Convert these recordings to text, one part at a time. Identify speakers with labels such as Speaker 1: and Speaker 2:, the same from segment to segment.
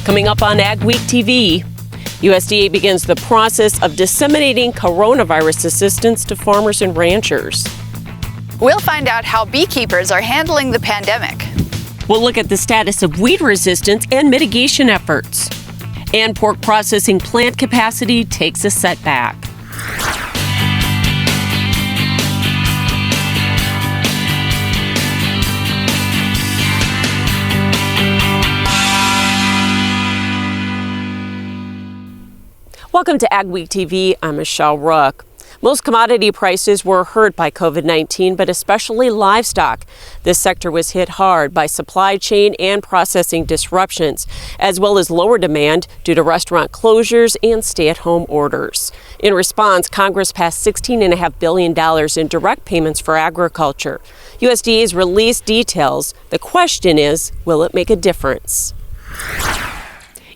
Speaker 1: Coming up on AgweekTV, USDA begins the process of disseminating coronavirus assistance to farmers and ranchers.
Speaker 2: We'll find out how beekeepers are handling the pandemic.
Speaker 1: We'll look at the status of weed resistance and mitigation efforts. And pork processing plant capacity takes a setback. Welcome to AgweekTV. I'm Michelle Rook. Most commodity prices were hurt by COVID-19, but especially livestock. This sector was hit hard by supply chain and processing disruptions, as well as lower demand due to restaurant closures and stay-at-home orders. In response, Congress passed $16.5 billion in direct payments for agriculture. USDA's released details. The question is, will it make a difference?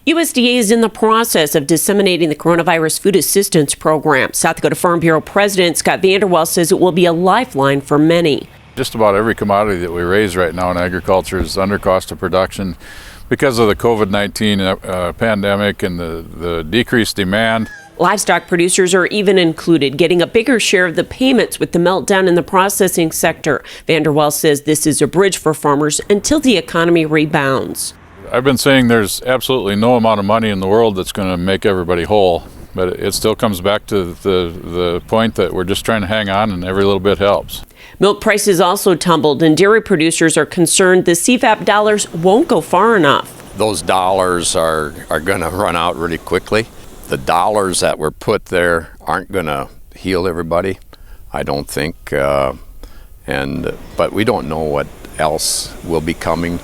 Speaker 1: USDA is in the process of disseminating the coronavirus food assistance program. South Dakota Farm Bureau President Scott Vanderwell says it will be a lifeline for many.
Speaker 3: Just about every commodity that we raise right now in agriculture is under cost of production because of the COVID-19 pandemic and the decreased demand.
Speaker 1: Livestock producers are even included, getting a bigger share of the payments with the meltdown in the processing sector. Vanderwell says this is a bridge for farmers until the economy rebounds.
Speaker 3: I've been saying there's absolutely no amount of money in the world that's going to make everybody whole, but it still comes back to the point that we're just trying to hang on and every little bit helps.
Speaker 1: Milk prices also tumbled, and dairy producers are concerned the CFAP dollars won't go far enough.
Speaker 4: Those dollars are going to run out really quickly. The dollars that were put there aren't going to heal everybody, I don't think, but we don't know what else will be coming.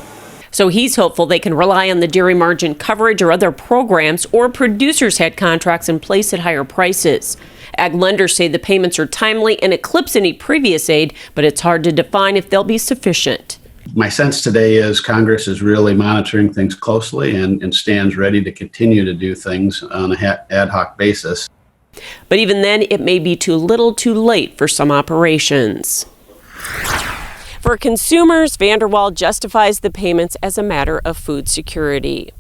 Speaker 1: So he's hopeful they can rely on the dairy margin coverage or other programs, or producers had contracts in place at higher prices. Ag lenders say the payments are timely and eclipse any previous aid, but it's hard to define if they'll be sufficient.
Speaker 5: My sense today is Congress is really monitoring things closely and stands ready to continue to do things on an ad hoc basis.
Speaker 1: But even then, it may be too little too late for some operations. For consumers, Vanderwell justifies the payments as a matter of food security.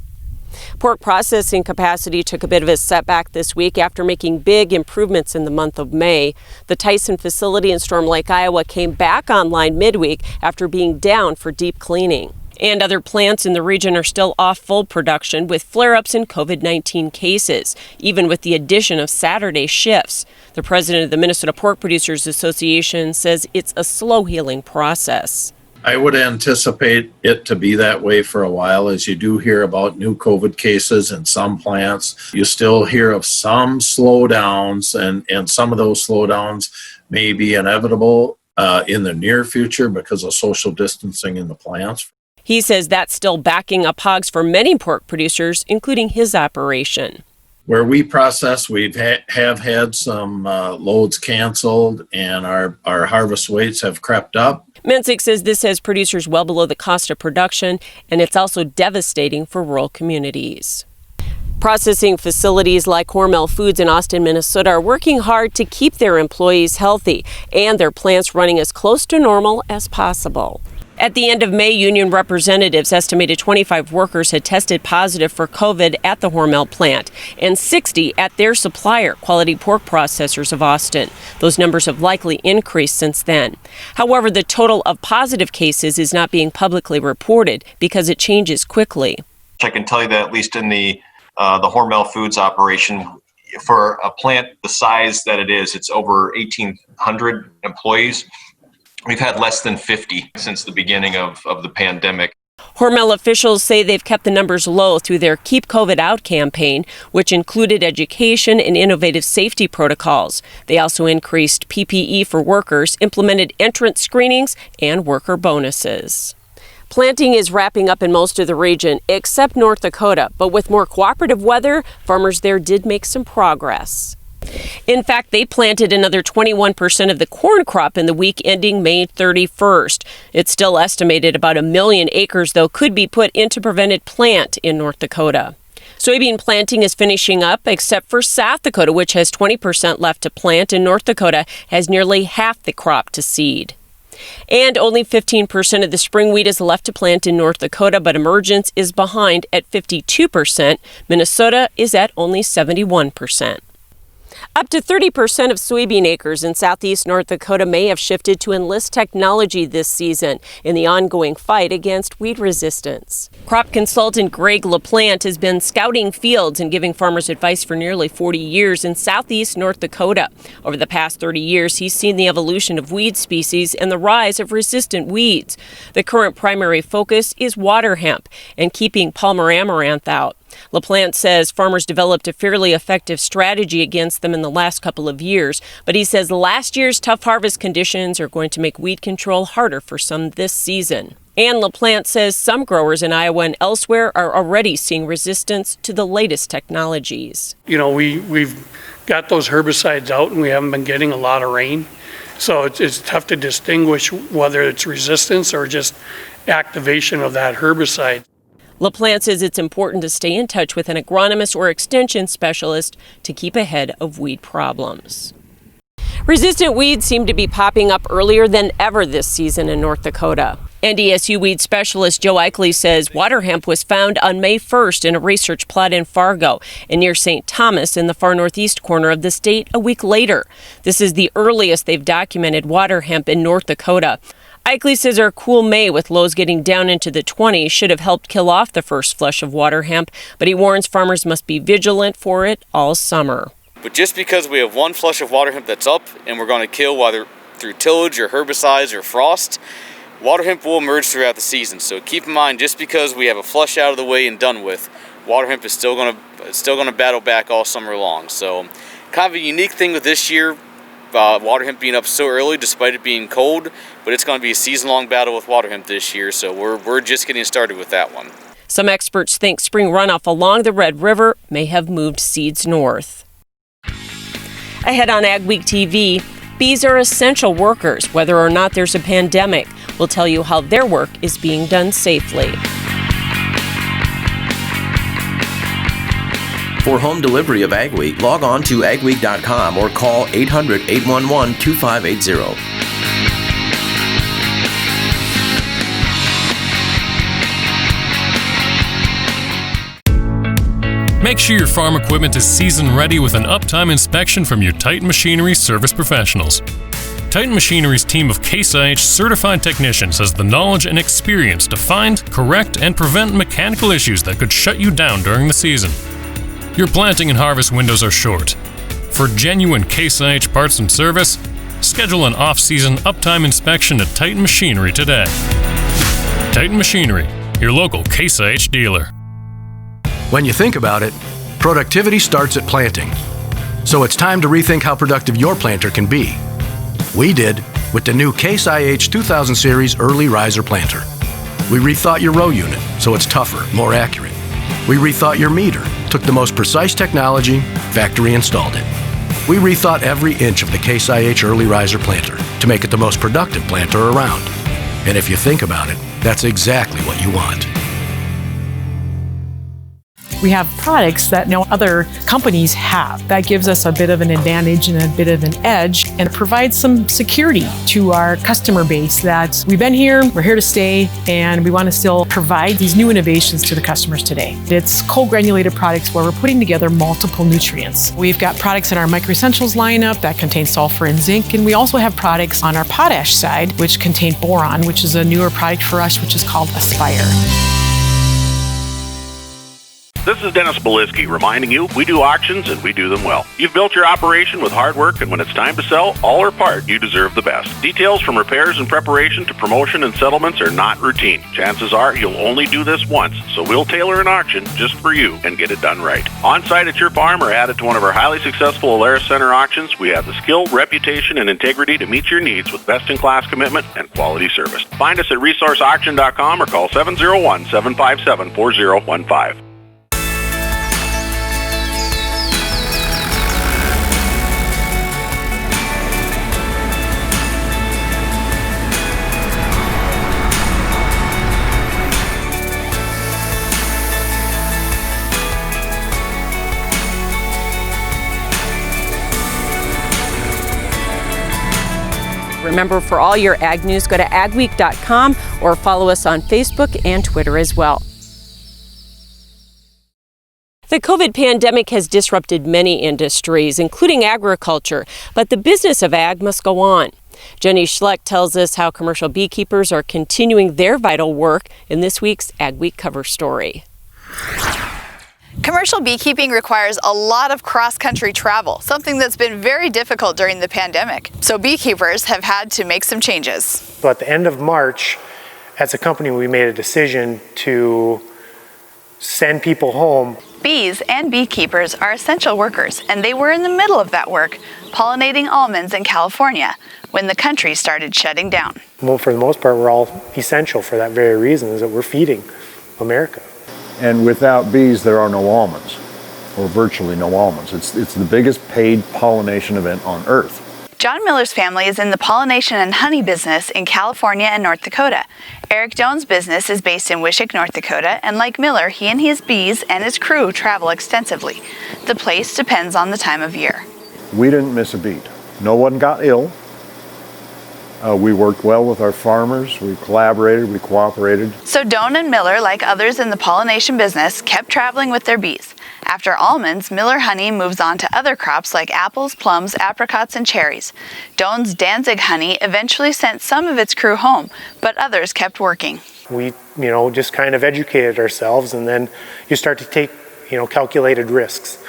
Speaker 1: Pork processing capacity took a bit of a setback this week after making big improvements in the month of May. The Tyson facility in Storm Lake, Iowa came back online midweek after being down for deep cleaning. And other plants in the region are still off full production with flare-ups in COVID-19 cases, even with the addition of Saturday shifts. The president of the Minnesota Pork Producers Association says it's a slow healing process.
Speaker 6: I would anticipate it to be that way for a while, as you do hear about new COVID cases in some plants. You still hear of some slowdowns, and some of those slowdowns may be inevitable in the near future because of social distancing in the plants.
Speaker 1: He says that's still backing up hogs for many pork producers, including his operation.
Speaker 6: Where we process, we have had some loads canceled, and our harvest weights have crept up.
Speaker 1: Menzik says this has producers well below the cost of production, and it's also devastating for rural communities. Processing facilities like Hormel Foods in Austin, Minnesota are working hard to keep their employees healthy and their plants running as close to normal as possible. At the end of May, union representatives estimated 25 workers had tested positive for COVID at the Hormel plant and 60 at their supplier, Quality Pork Processors of Austin. Those numbers have likely increased since then. However, the total of positive cases is not being publicly reported because it changes quickly.
Speaker 7: I can tell you that at least in the Hormel Foods operation, for a plant the size that it is, it's over 1,800 employees. We've had less than 50 since the beginning of the pandemic.
Speaker 1: Hormel officials say they've kept the numbers low through their Keep COVID Out campaign, which included education and innovative safety protocols. They also increased PPE for workers, implemented entrance screenings, and worker bonuses. Planting is wrapping up in most of the region, except North Dakota, but with more cooperative weather, farmers there did make some progress. In fact, they planted another 21% of the corn crop in the week ending May 31st. It's still estimated about 1 million acres, though, could be put into prevented plant in North Dakota. Soybean planting is finishing up, except for South Dakota, which has 20% left to plant, and North Dakota has nearly half the crop to seed. And only 15% of the spring wheat is left to plant in North Dakota, but emergence is behind at 52%. Minnesota is at only 71%. Up to 30% of soybean acres in southeast North Dakota may have shifted to Enlist technology this season in the ongoing fight against weed resistance. Crop consultant Greg LaPlante has been scouting fields and giving farmers advice for nearly 40 years in southeast North Dakota. Over the past 30 years, he's seen the evolution of weed species and the rise of resistant weeds. The current primary focus is water hemp and keeping Palmer amaranth out. LaPlante says farmers developed a fairly effective strategy against them in the last couple of years, but he says last year's tough harvest conditions are going to make weed control harder for some this season. And LaPlante says some growers in Iowa and elsewhere are already seeing resistance to the latest technologies.
Speaker 8: You know, we've got those herbicides out and we haven't been getting a lot of rain, so it's tough to distinguish whether it's resistance or just activation of that herbicide.
Speaker 1: LaPlante says it's important to stay in touch with an agronomist or extension specialist to keep ahead of weed problems. Resistant weeds seem to be popping up earlier than ever this season in North Dakota. NDSU weed specialist Joe Eichley says water hemp was found on May 1st in a research plot in Fargo and near St. Thomas in the far northeast corner of the state a week later. This is the earliest they've documented water hemp in North Dakota. Eichley says our cool May with lows getting down into the 20s should have helped kill off the first flush of water hemp, but he warns farmers must be vigilant for it all summer.
Speaker 9: But just because we have one flush of water hemp that's up and we're going to kill whether through tillage or herbicides or frost, water hemp will emerge throughout the season. So keep in mind, just because we have a flush out of the way and done with, water hemp is still going to battle back all summer long. So kind of a unique thing with this year. Water hemp being up so early despite it being cold, but it's going to be a season-long battle with water hemp this year, so we're just getting started with that one.
Speaker 1: Some experts think spring runoff along the Red River may have moved seeds north. Ahead on AgweekTV, bees are essential workers, whether or not there's a pandemic. We'll tell you how their work is being done safely.
Speaker 10: For home delivery of Agweek, log on to agweek.com or call 800-811-2580.
Speaker 11: Make sure your farm equipment is season ready with an uptime inspection from your Titan Machinery service professionals. Titan Machinery's team of Case IH certified technicians has the knowledge and experience to find, correct, and prevent mechanical issues that could shut you down during the season. Your planting and harvest windows are short. For genuine Case IH parts and service, schedule an off-season uptime inspection at Titan Machinery today. Titan Machinery, your local Case IH dealer.
Speaker 12: When you think about it, productivity starts at planting. So it's time to rethink how productive your planter can be. We did with the new Case IH 2000 Series Early Riser Planter. We rethought your row unit so it's tougher, more accurate. We rethought your meter, took the most precise technology, factory installed it. We rethought every inch of the Case IH Early Riser Planter to make it the most productive planter around. And if you think about it, that's exactly what you want.
Speaker 13: We have products that no other companies have. That gives us a bit of an advantage and a bit of an edge, and it provides some security to our customer base that we've been here, we're here to stay, and we want to still provide these new innovations to the customers today. It's cold granulated products where we're putting together multiple nutrients. We've got products in our Micro Essentials lineup that contain sulfur and zinc, and we also have products on our potash side which contain boron, which is a newer product for us, which is called Aspire.
Speaker 14: This is Dennis Beliski reminding you we do auctions and we do them well. You've built your operation with hard work, and when it's time to sell, all or part, you deserve the best. Details from repairs and preparation to promotion and settlements are not routine. Chances are you'll only do this once, so we'll tailor an auction just for you and get it done right. On-site at your farm or added to one of our highly successful Alaris Center auctions, we have the skill, reputation, and integrity to meet your needs with best-in-class commitment and quality service. Find us at resourceauction.com or call 701-757-4015.
Speaker 1: Remember, for all your ag news, go to Agweek.com or follow us on Facebook and Twitter as well. The COVID pandemic has disrupted many industries, including agriculture, but the business of ag must go on. Jenny Schleck tells us how commercial beekeepers are continuing their vital work in this week's Agweek cover story.
Speaker 2: Commercial beekeeping requires a lot of cross-country travel, something that's been very difficult during the pandemic. So beekeepers have had to make some changes.
Speaker 15: So at the end of March, as a company, we made a decision to send people home.
Speaker 2: Bees and beekeepers are essential workers, and they were in the middle of that work, pollinating almonds in California, when the country started shutting down.
Speaker 15: Well, for the most part, we're all essential for that very reason, is that we're feeding America.
Speaker 16: And without bees, there are no almonds, or virtually no almonds. It's the biggest paid pollination event on Earth.
Speaker 2: John Miller's family is in the pollination and honey business in California and North Dakota. Eric Jones' business is based in Wishick, North Dakota, and like Miller, he and his bees and his crew travel extensively. The place depends on the time of year.
Speaker 16: We didn't miss a beat. No one got ill. We worked well with our farmers. We collaborated, we cooperated.
Speaker 2: So Doan and Miller, like others in the pollination business, kept traveling with their bees. After almonds, Miller Honey moves on to other crops like apples, plums, apricots, and cherries. Doan's Danzig Honey eventually sent some of its crew home, but others kept working.
Speaker 15: We, just kind of educated ourselves, and then you start to take, calculated risks.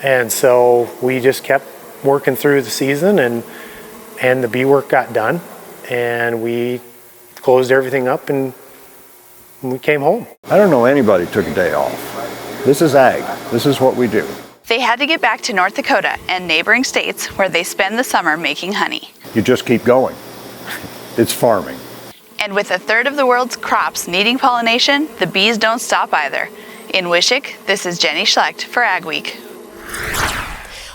Speaker 15: And so we just kept working through the season, and the bee work got done, and we closed everything up and we came home.
Speaker 16: I don't know anybody took a day off. This is ag. This is what we do.
Speaker 2: They had to get back to North Dakota and neighboring states where they spend the summer making honey.
Speaker 16: You just keep going. It's farming.
Speaker 2: And with a third of the world's crops needing pollination, the bees don't stop either. In Wishick, this is Jenny Schlecht for Agweek.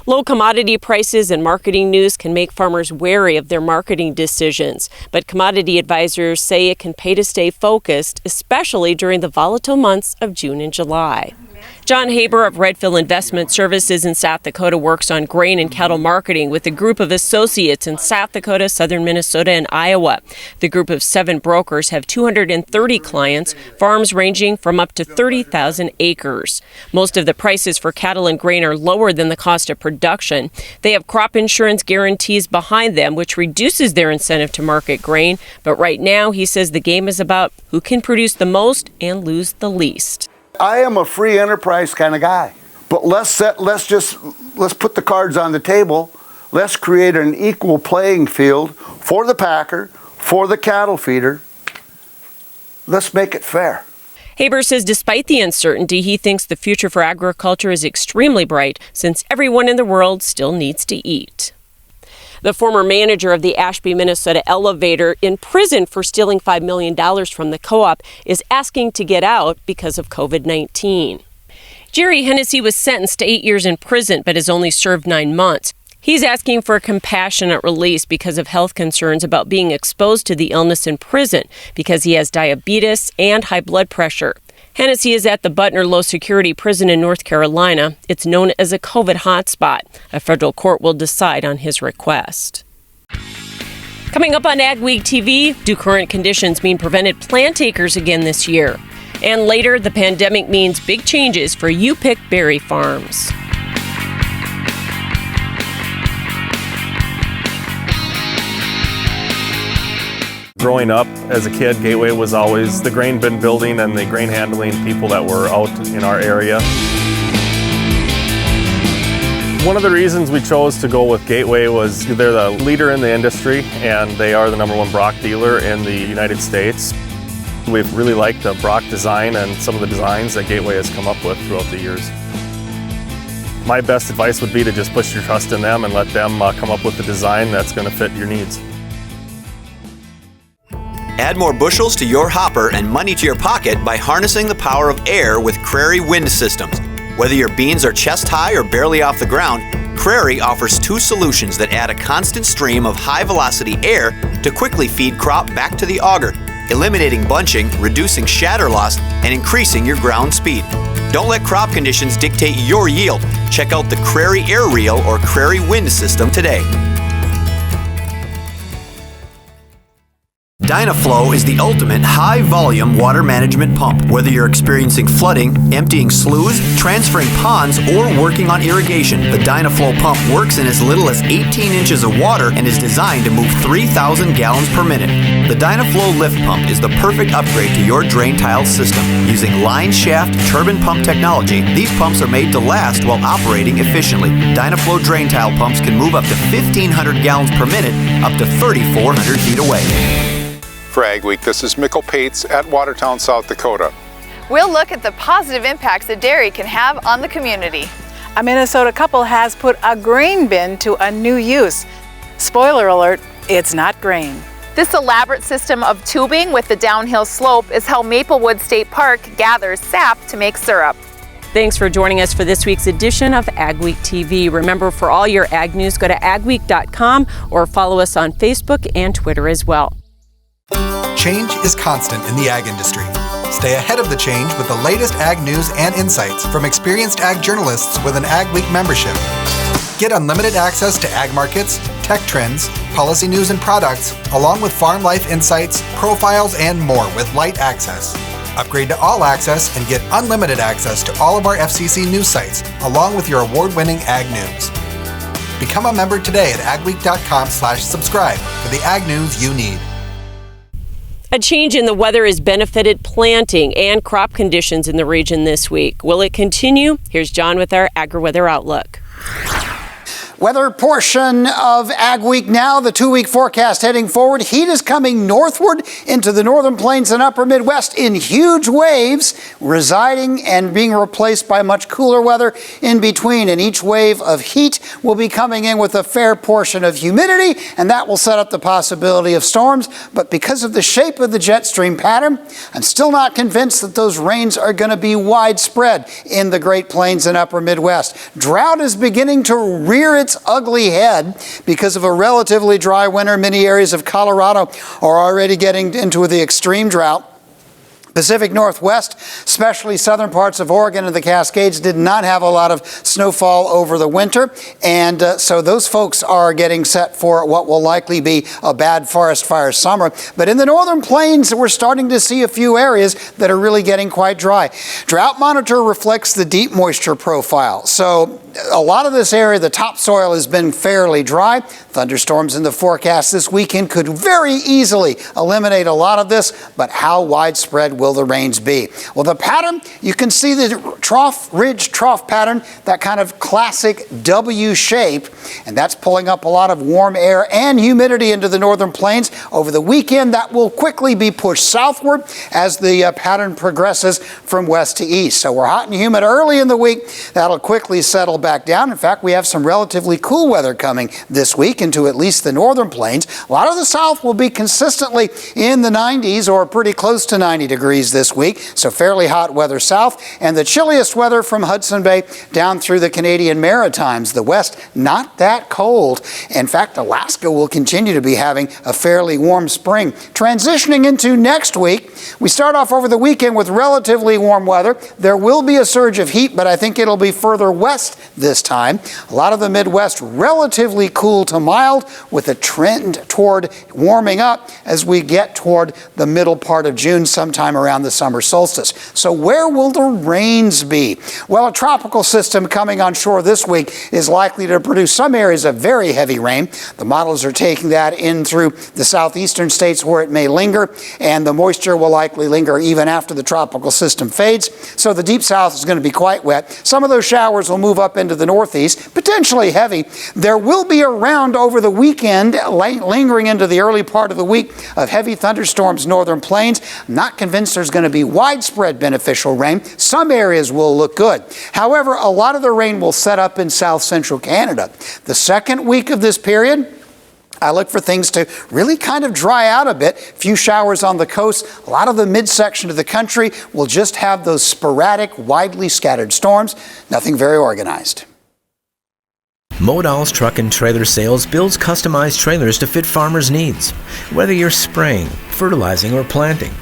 Speaker 1: Low commodity prices and marketing news can make farmers wary of their marketing decisions, but commodity advisors say it can pay to stay focused, especially during the volatile months of June and July. John Haber of Redfield Investment Services in South Dakota works on grain and cattle marketing with a group of associates in South Dakota, southern Minnesota, and Iowa. The group of 7 brokers have 230 clients, farms ranging from up to 30,000 acres. Most of the prices for cattle and grain are lower than the cost of production. They have crop insurance guarantees behind them, which reduces their incentive to market grain. But right now, he says the game is about who can produce the most and lose the least.
Speaker 17: I am a free enterprise kind of guy, but let's put the cards on the table. Let's create an equal playing field for the packer, for the cattle feeder. Let's make it fair.
Speaker 1: Haber says despite the uncertainty, he thinks the future for agriculture is extremely bright since everyone in the world still needs to eat. The former manager of the Ashby, Minnesota elevator, in prison for stealing $5 million from the co-op, is asking to get out because of COVID-19. Jerry Hennessy was sentenced to 8 years in prison but has only served 9 months. He's asking for a compassionate release because of health concerns about being exposed to the illness in prison because he has diabetes and high blood pressure. Hennessy is at the Butner Low Security Prison in North Carolina. It's known as a COVID hotspot. A federal court will decide on his request. Coming up on AgweekTV, do current conditions mean prevented plant acres again this year? And later, the pandemic means big changes for U-Pick berry farms.
Speaker 18: Growing up as a kid, Gateway was always the grain bin building and the grain handling people that were out in our area. One of the reasons we chose to go with Gateway was they're the leader in the industry and they are the #1 Brock dealer in the United States. We've really liked the Brock design and some of the designs that Gateway has come up with throughout the years. My best advice would be to just put your trust in them and let them come up with the design that's going to fit your needs.
Speaker 19: Add more bushels to your hopper and money to your pocket by harnessing the power of air with Crary Wind Systems. Whether your beans are chest high or barely off the ground, Crary offers 2 solutions that add a constant stream of high-velocity air to quickly feed crop back to the auger, eliminating bunching, reducing shatter loss, and increasing your ground speed. Don't let crop conditions dictate your yield. Check out the Crary Air Reel or Crary Wind System today. Dynaflow is the ultimate high-volume water management pump. Whether you're experiencing flooding, emptying sloughs, transferring ponds, or working on irrigation, the Dynaflow pump works in as little as 18 inches of water and is designed to move 3,000 gallons per minute. The Dynaflow lift pump is the perfect upgrade to your drain tile system. Using line shaft turbine pump technology, these pumps are made to last while operating efficiently. Dynaflow drain tile pumps can move up to 1,500 gallons per minute, up to 3,400 feet away.
Speaker 20: For Agweek, this is Mikkel Pates at Watertown, South Dakota.
Speaker 2: We'll look at the positive impacts that dairy can have on the community.
Speaker 21: A Minnesota couple has put a grain bin to a new use. Spoiler alert, it's not grain.
Speaker 2: This elaborate system of tubing with the downhill slope is how Maplewood State Park gathers sap to make syrup.
Speaker 1: Thanks for joining us for this week's edition of AgweekTV. Remember, for all your ag news, go to agweek.com or follow us on Facebook and Twitter as well.
Speaker 22: Change is constant in the ag industry. Stay ahead of the change with the latest ag news and insights from experienced ag journalists with an Agweek membership. Get unlimited access to ag markets, tech trends, policy news and products, along with farm life insights, profiles, and more with Lite Access. Upgrade to All Access and get unlimited access to all of our FCC news sites, along with your award-winning ag news. Become a member today at agweek.com/subscribe for the ag news you need.
Speaker 1: A change in the weather has benefited planting and crop conditions in the region this week. Will it continue? Here's John with our AgriWeather Outlook.
Speaker 23: Weather portion of Agweek now, the 2-week forecast heading forward. Heat is coming northward into the northern plains and upper Midwest in huge waves, residing and being replaced by much cooler weather in between. And each wave of heat will be coming in with a fair portion of humidity, and that will set up the possibility of storms. But because of the shape of the jet stream pattern, I'm still not convinced that those rains are going to be widespread in the Great Plains and upper Midwest. Drought is beginning to rear its ugly head because of a relatively dry winter. Many areas of Colorado are already getting into the extreme drought. Pacific Northwest, especially southern parts of Oregon and the Cascades, did not have a lot of snowfall over the winter, and so those folks are getting set for what will likely be a bad forest fire summer. But in the northern plains, we're starting to see a few areas that are really getting quite dry. Drought Monitor reflects the deep moisture profile, so a lot of this area, the topsoil has been fairly dry. Thunderstorms in the forecast this weekend could very easily eliminate a lot of this, but how widespread will the rains be? Well, the pattern, you can see the trough, ridge trough pattern, that kind of classic W shape, and that's pulling up a lot of warm air and humidity into the northern plains. Over the weekend, that will quickly be pushed southward as the pattern progresses from west to east. So we're hot and humid early in the week. That'll quickly settle back down. In fact, we have some relatively cool weather coming this week into at least the northern plains. A lot of the south will be consistently in the 90s or pretty close to 90 degrees this week, so fairly hot weather south, and the chilliest weather from Hudson Bay down through the Canadian Maritimes. The west, not that cold. In fact, Alaska will continue to be having a fairly warm spring. Transitioning into next week, we start off over the weekend with relatively warm weather. There will be a surge of heat, but I think it'll be further west this time. A lot of the Midwest relatively cool to mild, with a trend toward warming up as we get toward the middle part of June, sometime around the summer solstice. So where will the rains be? Well, a tropical system coming on shore this week is likely to produce some areas of very heavy rain. The models are taking that in through the southeastern states where it may linger, and the moisture will likely linger even after the tropical system fades. So the deep south is going to be quite wet. Some of those showers will move up into the northeast, potentially heavy. There will be around over the weekend, lingering into the early part of the week, of heavy thunderstorms northern plains. I'm not convinced there's going to be widespread beneficial rain. Some areas will look good. However, a lot of the rain will set up in south central Canada. The second week of this period, I look for things to really kind of dry out a bit. Few showers on the coast. A lot of the midsection of the country will just have those sporadic, widely scattered storms. Nothing very organized.
Speaker 10: Modal's Truck and Trailer Sales builds customized trailers to fit farmers' needs. Whether you're spraying, fertilizing, or planting,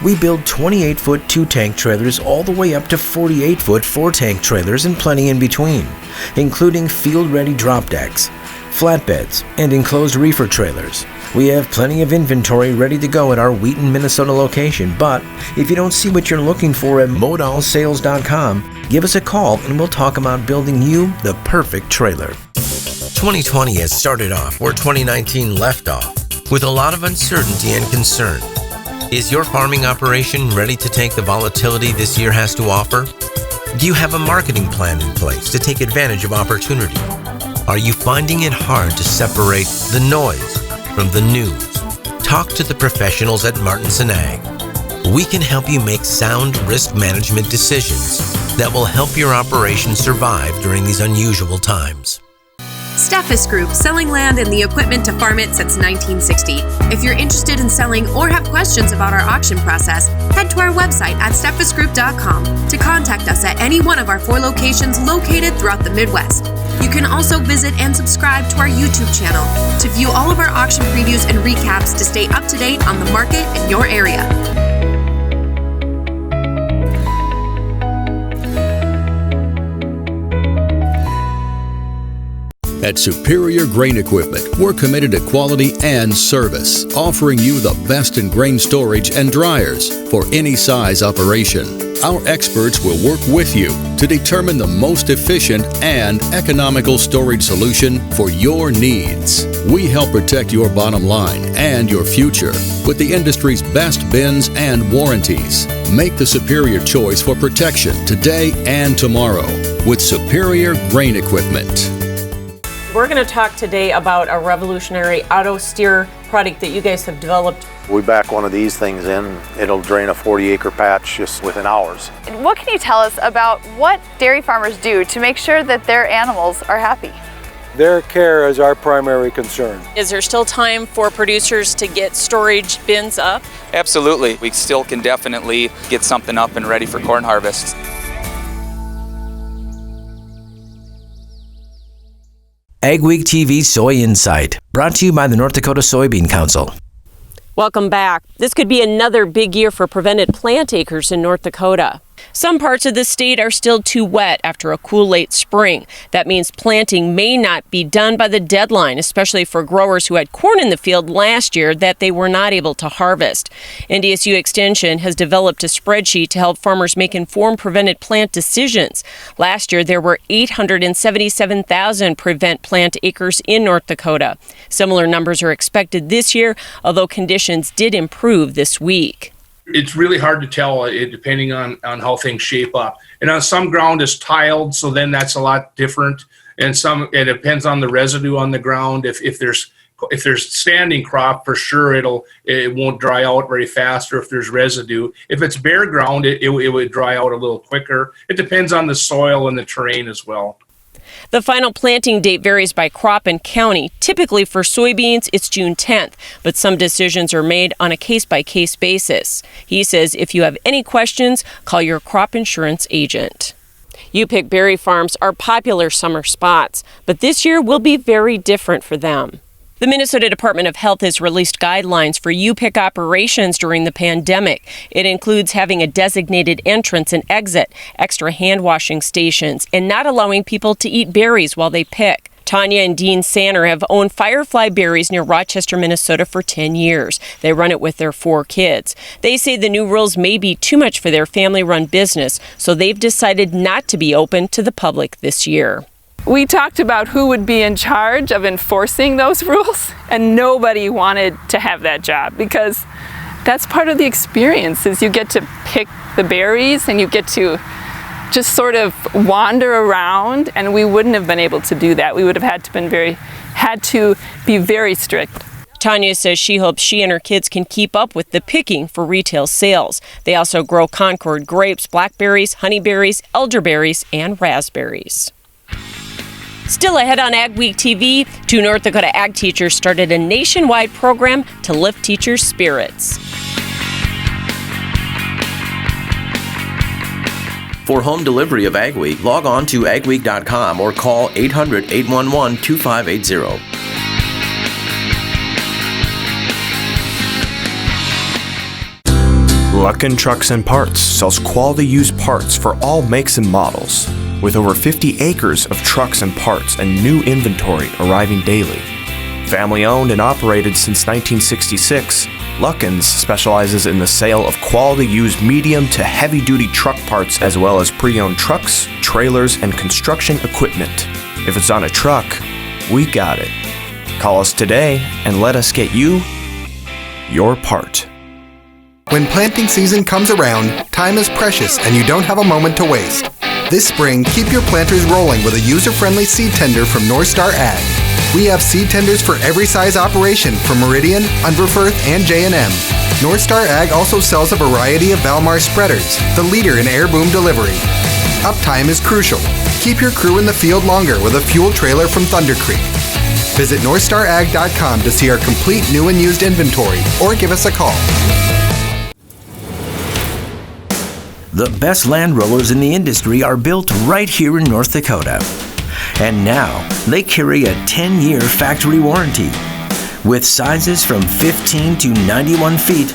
Speaker 10: we build 28-foot 2-tank trailers all the way up to 48-foot 4-tank trailers and plenty in between, including field-ready drop decks, flatbeds, and enclosed reefer trailers. We have plenty of inventory ready to go at our Wheaton, Minnesota location, but if you don't see what you're looking for at modalsales.com, give us a call and we'll talk about building you the perfect trailer. 2020 has started off where 2019 left off, with a lot of uncertainty and concern. Is your farming operation ready to take the volatility this year has to offer? Do you have a marketing plan in place to take advantage of opportunity? Are you finding it hard to separate the noise from the news? Talk to the professionals at Martinson Ag. We can help you make sound risk management decisions that will help your operation survive during these unusual times.
Speaker 3: Steffes Group, selling land and the equipment to farm it since 1960. If you're interested in selling or have questions about our auction process, head to our website at steffesgroup.com to contact us at any one of our 4 locations located throughout the Midwest. You can also visit and subscribe to our YouTube channel to view all of our auction previews and recaps to stay up to date on the market in your area.
Speaker 4: At Superior Grain Equipment, we're committed to quality and service, offering you the best in grain storage and dryers for any size operation. Our experts will work with you to determine the most efficient and economical storage solution for your needs. We help protect your bottom line and your future with the industry's best bins and warranties. Make the superior choice for protection today and tomorrow with Superior Grain Equipment.
Speaker 1: We're going to talk today about a revolutionary auto steer product that you guys have developed.
Speaker 5: We back one of these things in, it'll drain a 40-acre patch just within hours.
Speaker 2: What can you tell us about what dairy farmers do to make sure that their animals are happy?
Speaker 24: Their care is our primary concern.
Speaker 1: Is there still time for producers to get storage bins up?
Speaker 25: Absolutely. We still can definitely get something up and ready for corn harvest.
Speaker 10: AgweekTV Soy Insight, brought to you by the North Dakota Soybean Council.
Speaker 1: Welcome back. This could be another big year for prevented plant acres in North Dakota. Some parts of the state are still too wet after a cool late spring. That means planting may not be done by the deadline, especially for growers who had corn in the field last year that they were not able to harvest. NDSU Extension has developed a spreadsheet to help farmers make informed prevented plant decisions. Last year, there were 877,000 prevent plant acres in North Dakota. Similar numbers are expected this year, although conditions did improve this week.
Speaker 26: It's really hard to tell depending on how things shape up. And on some ground is tiled, so then that's a lot different. And some, it depends on the residue on the ground. If there's standing crop, for sure it won't dry out very fast, or if there's residue. If it's bare ground, it would dry out a little quicker. It depends on the soil and the terrain as well.
Speaker 1: The final planting date varies by crop and county. Typically for soybeans, it's June 10th, but some decisions are made on a case-by-case basis. He says if you have any questions, call your crop insurance agent. U-Pick berry farms are popular summer spots, but this year will be very different for them. The Minnesota Department of Health has released guidelines for U-Pick operations during the pandemic. It includes having a designated entrance and exit, extra hand washing stations, and not allowing people to eat berries while they pick. Tanya and Dean Sanner have owned Firefly Berries near Rochester, Minnesota for 10 years. They run it with their 4 kids. They say the new rules may be too much for their family-run business, so they've decided not to be open to the public this year.
Speaker 27: We talked about who would be in charge of enforcing those rules, and nobody wanted to have that job because that's part of the experience, is you get to pick the berries and you get to just sort of wander around, and we wouldn't have been able to do that. We would have had to be very strict.
Speaker 1: Tanya says she hopes she and her kids can keep up with the picking for retail sales. They also grow Concord grapes, blackberries, honeyberries, elderberries, and raspberries. Still ahead on AgweekTV, 2 North Dakota ag teachers started a nationwide program to lift teachers' spirits.
Speaker 10: For home delivery of Agweek, log on to agweek.com or call 800-811-2580.
Speaker 28: Luckin Trucks and Parts sells quality used parts for all makes and models. With over 50 acres of trucks and parts and new inventory arriving daily, Family owned and operated since 1966, Luckins specializes in the sale of quality used medium to heavy duty truck parts as well as pre-owned trucks, trailers, and construction equipment. If it's on a truck, we got it. Call us today and let us get you your part.
Speaker 22: When planting season comes around, time is precious and you don't have a moment to waste. This spring, keep your planters rolling with a user-friendly seed tender from North Star Ag. We have seed tenders for every size operation from Meridian, Unverferth, and J&M. North Star Ag also sells a variety of Valmar spreaders, the leader in air boom delivery. Uptime is crucial. Keep your crew in the field longer with a fuel trailer from Thunder Creek. Visit NorthstarAg.com to see our complete new and used inventory or give us a call.
Speaker 10: The best land rollers in the industry are built right here in North Dakota. And now, they carry a 10-year factory warranty. With sizes from 15 to 91 feet,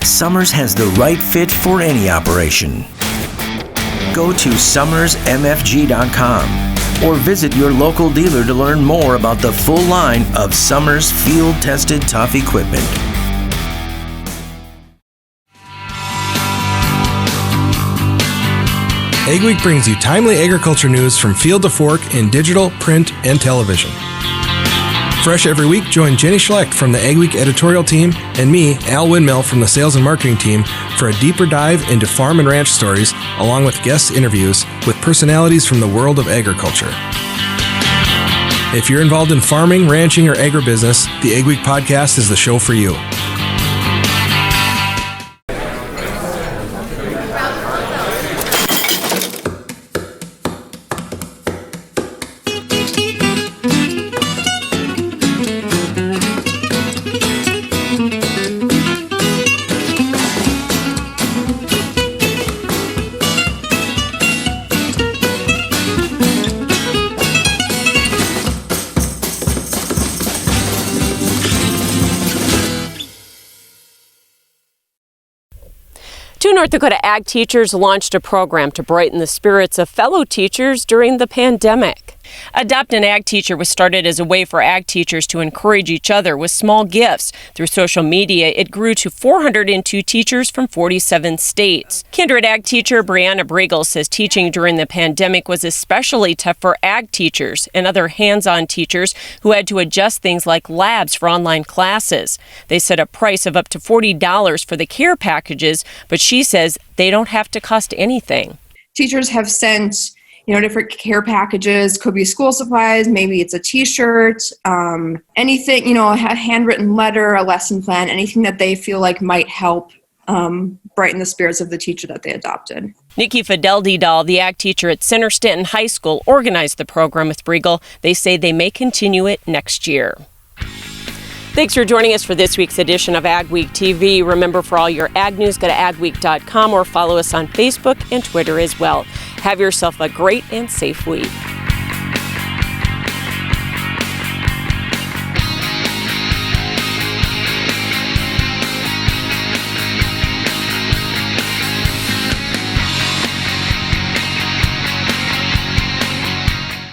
Speaker 10: Summers has the right fit for any operation. Go to summersmfg.com or visit your local dealer to learn more about the full line of Summers field-tested tough equipment.
Speaker 6: Agweek brings you timely agriculture news from field to fork in digital, print, and television. Fresh every week, join Jenny Schlecht from the Agweek editorial team and me, Al Windmill, from the sales and marketing team for a deeper dive into farm and ranch stories, along with guest interviews with personalities from the world of agriculture. If you're involved in farming, ranching, or agribusiness, the Agweek podcast is the show for you.
Speaker 1: Two North Dakota ag teachers launched a program to brighten the spirits of fellow teachers during the pandemic. Adopt an Ag Teacher was started as a way for ag teachers to encourage each other with small gifts. Through social media, it grew to 402 teachers from 47 states. Kindred Ag teacher Brianna Bregel says teaching during the pandemic was especially tough for ag teachers and other hands-on teachers who had to adjust things like labs for online classes. They set a price of up to $40 for the care packages, but she says they don't have to cost anything.
Speaker 7: Teachers have sent different care packages, could be school supplies, maybe it's a t-shirt, anything, a handwritten letter, a lesson plan, anything that they feel like might help brighten the spirits of the teacher that they adopted.
Speaker 1: Nikki Fideldi-Dahl, the ag teacher at Center Stanton High School, organized the program with Bregel. They say they may continue it next year. Thanks for joining us for this week's edition of AgweekTV. Remember, for all your ag news, go to agweek.com or follow us on Facebook and Twitter as well. Have yourself a great and safe week.